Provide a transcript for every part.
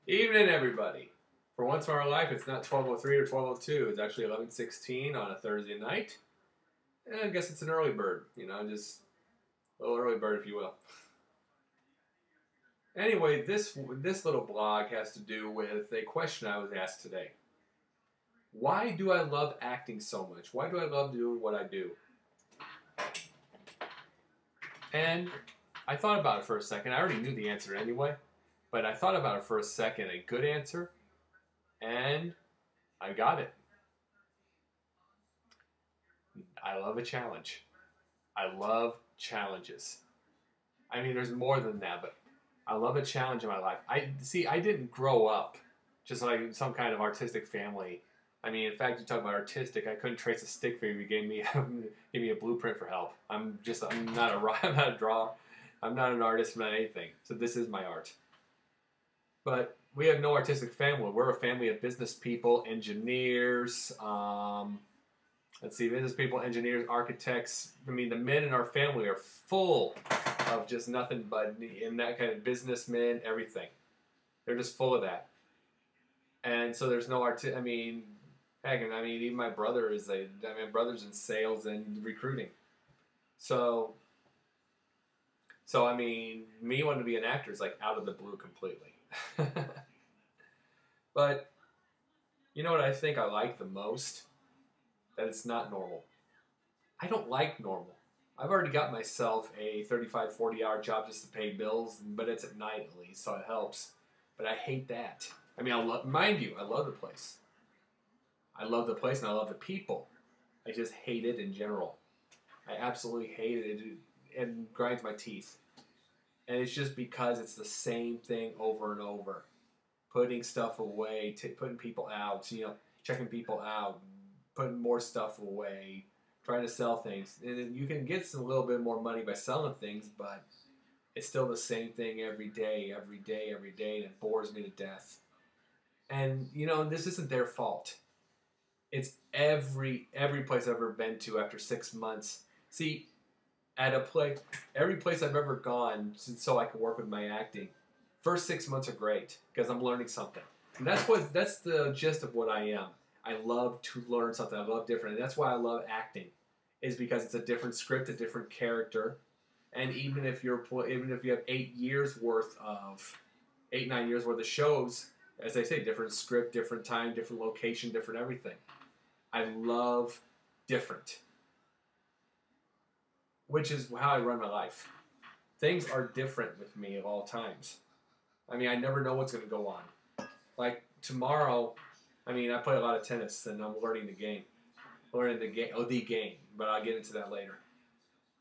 Evening, everybody. For once in our life, it's not 12:03 or 12:02. It's actually 11:16 on a Thursday night. And I guess it's an early bird, just a little early bird, if you will. Anyway, this little blog has to do with a question I was asked today. Why do I love acting so much? Why do I love doing what I do? And I thought about it for a second. I already knew the answer anyway. But I thought about it for a second, a good answer, and I got it. I love a challenge. I love challenges. I mean, there's more than that, but I love a challenge in my life. I didn't grow up just like some kind of artistic family. I mean, in fact, you talk about artistic, I couldn't trace a stick figure. You gave me a blueprint for help. I'm not a drawer. I'm not an artist. I'm not anything. So this is my art. But we have no artistic family. We're a family of business people, engineers, business people, engineers, architects. I mean, the men in our family are full of just nothing but in that kind of businessmen, everything. They're just full of that. And so there's no even my brother my brother's in sales and recruiting. So me wanting to be an actor is like out of the blue completely. But you know what I think I like the most? That it's not normal. I don't like normal. I've already got myself a 35, 40-hour job just to pay bills, but it's at night at least, so it helps. But I hate that. I mean, mind you, I love the place. I love the place and I love the people. I just hate it in general. I absolutely hate it. It grinds my teeth. And it's just because it's the same thing over and over. Putting stuff away, putting people out, checking people out, putting more stuff away, trying to sell things. And you can get a little bit more money by selling things, but it's still the same thing every day, and it bores me to death. And, this isn't their fault. It's every place I've ever been to after 6 months. See, every place I've ever gone so I can work with my acting, first 6 months are great because I'm learning something. And that's the gist of what I am. I love to learn something. I love different. And that's why I love acting, is because it's a different script, a different character. And even if you have 8 years worth of 9 years worth of shows, as I say, different script, different time, different location, different everything. I love different. Which is how I run my life. Things are different with me at all times. I mean, I never know what's going to go on. Like tomorrow, I play a lot of tennis and I'm learning the game. The game, but I'll get into that later.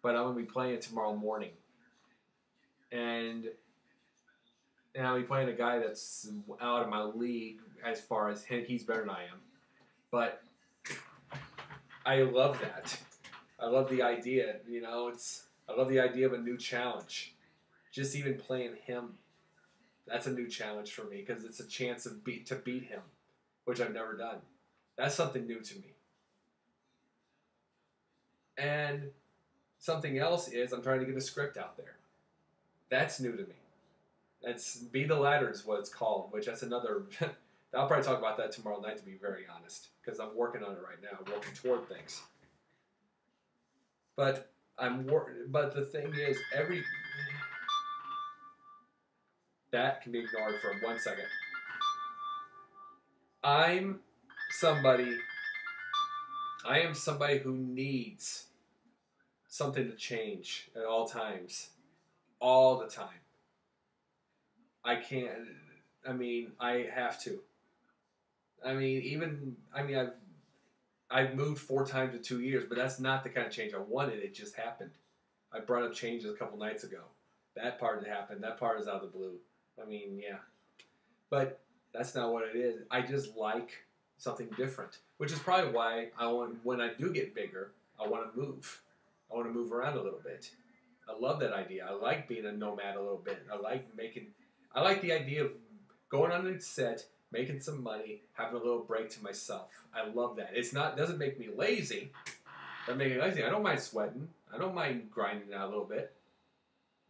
But I'm going to be playing tomorrow morning. And I'll be playing a guy that's out of my league as far as he's better than I am. But I love that. I love the idea, I love the idea of a new challenge. Just even playing him, that's a new challenge for me because it's a chance to beat him, which I've never done. That's something new to me. And something else is I'm trying to get a script out there. That's new to me. That's Be the Ladder is what it's called, which that's another. I'll probably talk about that tomorrow night, to be very honest, because I'm working on it right now. I'm working toward things. But the thing is, that can be ignored for 1 second. I am somebody who needs something to change at all times, all the time. I have to. I've moved 4 times in 2 years, but that's not the kind of change I wanted. It just happened. I brought up changes a couple nights ago. That part happened. That part is out of the blue. Yeah. But that's not what it is. I just like something different, which is probably why when I do get bigger, I want to move. I want to move around a little bit. I love that idea. I like being a nomad a little bit. I like the idea of going on a set, making some money, having a little break to myself. I love that. It doesn't make me lazy. I don't mind sweating. I don't mind grinding out a little bit.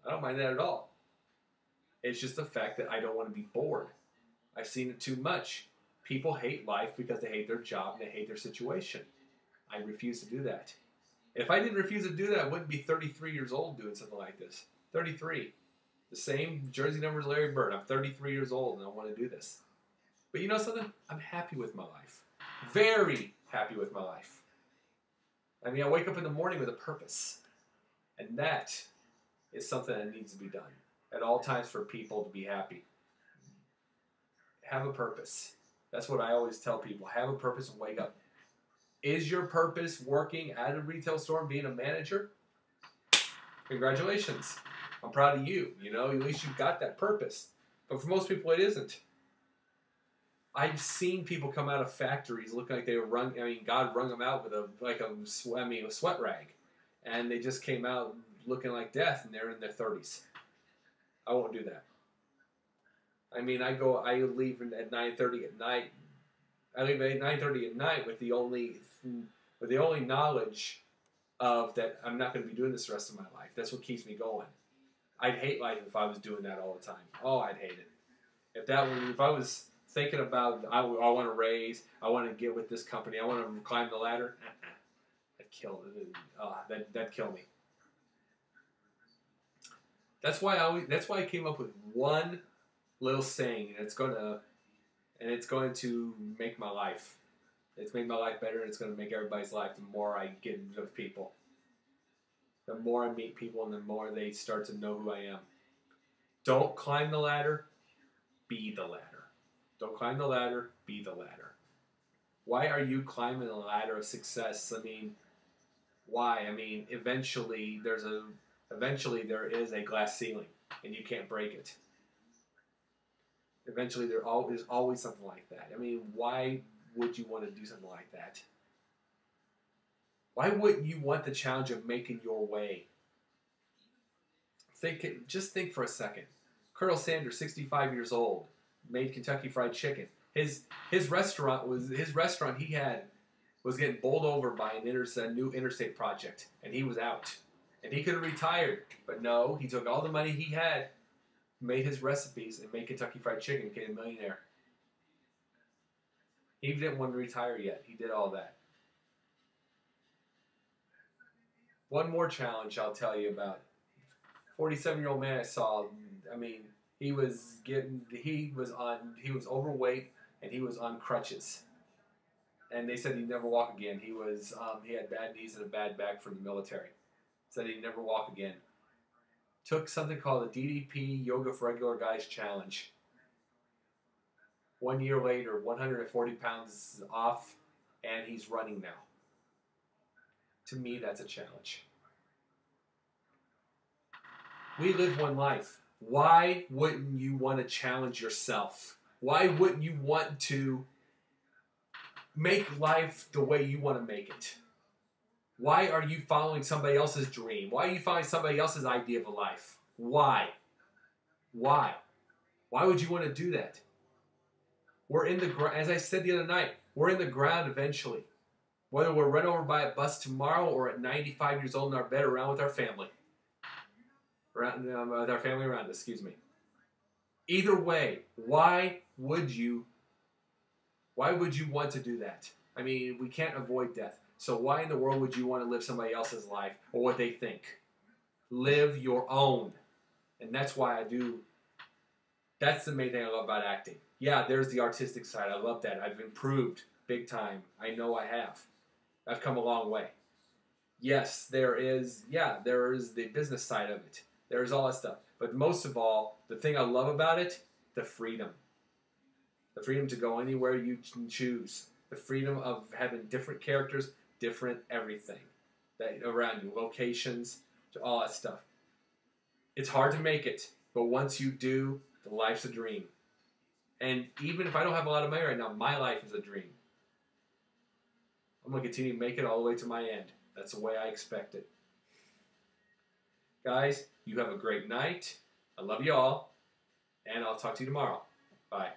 I don't mind that at all. It's just the fact that I don't want to be bored. I've seen it too much. People hate life because they hate their job and they hate their situation. I refuse to do that. If I didn't refuse to do that, I wouldn't be 33 years old doing something like this. 33. The same jersey number as Larry Bird. I'm 33 years old and I want to do this. But you know something? I'm happy with my life. Very happy with my life. I mean, I wake up in the morning with a purpose. And that is something that needs to be done at all times for people to be happy. Have a purpose. That's what I always tell people. Have a purpose and wake up. Is your purpose working at a retail store and being a manager? Congratulations. I'm proud of you. You know, at least you've got that purpose. But for most people, it isn't. I've seen people come out of factories looking like they were God wrung them out with a sweat rag. And they just came out looking like death, and they're in their 30s. I won't do that. I mean, I leave at 9:30 at night. I leave at 9:30 at night with the only knowledge of that I'm not going to be doing this the rest of my life. That's what keeps me going. I'd hate life if I was doing that all the time. Oh, I'd hate it. If I was thinking about I want to raise, I want to get with this company, I want to climb the ladder, that'd kill me. That's why I came up with one little saying, and it's going to make my life. It's made my life better, and it's going to make everybody's life. The more I get with people, the more I meet people, and the more they start to know who I am. Don't climb the ladder, be the ladder. Don't climb the ladder, be the ladder. Why are you climbing the ladder of success? I mean, why? I mean, eventually there is a glass ceiling, and you can't break it. Eventually there's always something like that. I mean, why would you want to do something like that? Why wouldn't you want the challenge of making your way? Just think for a second. Colonel Sanders, 65 years old, made Kentucky Fried Chicken. His restaurant he had was getting bowled over by a new interstate project, and he was out. And he could have retired, but no, he took all the money he had, made his recipes, and made Kentucky Fried Chicken, became a millionaire. He didn't want to retire yet. He did all that. One more challenge I'll tell you about. 47-year-old man I saw, I mean, he was overweight and he was on crutches. And they said he'd never walk again. He had bad knees and a bad back from the military. Said he'd never walk again. Took something called the DDP Yoga for Regular Guys Challenge. 1 year later, 140 pounds off, and he's running now. To me, that's a challenge. We live one life. Why wouldn't you want to challenge yourself? Why wouldn't you want to make life the way you want to make it? Why are you following somebody else's dream? Why are you following somebody else's idea of a life? Why? Why? Why would you want to do that? We're in the ground, as I said the other night, we're in the ground eventually. Whether we're run over by a bus tomorrow or at 95 years old in our bed around with our family. With our family around us, excuse me. Either way, why would you want to do that? I mean, we can't avoid death. So why in the world would you want to live somebody else's life or what they think? Live your own. And that's why I do. That's the main thing I love about acting. Yeah, there's the artistic side. I love that. I've improved big time. I know I have. I've come a long way. Yes, there is the business side of it. There's all that stuff. But most of all, the thing I love about it, the freedom. The freedom to go anywhere you choose. The freedom of having different characters, different everything that around you, locations, to all that stuff. It's hard to make it, but once you do, the life's a dream. And even if I don't have a lot of money right now, my life is a dream. I'm going to continue to make it all the way to my end. That's the way I expect it. Guys, you have a great night. I love you all. And I'll talk to you tomorrow. Bye.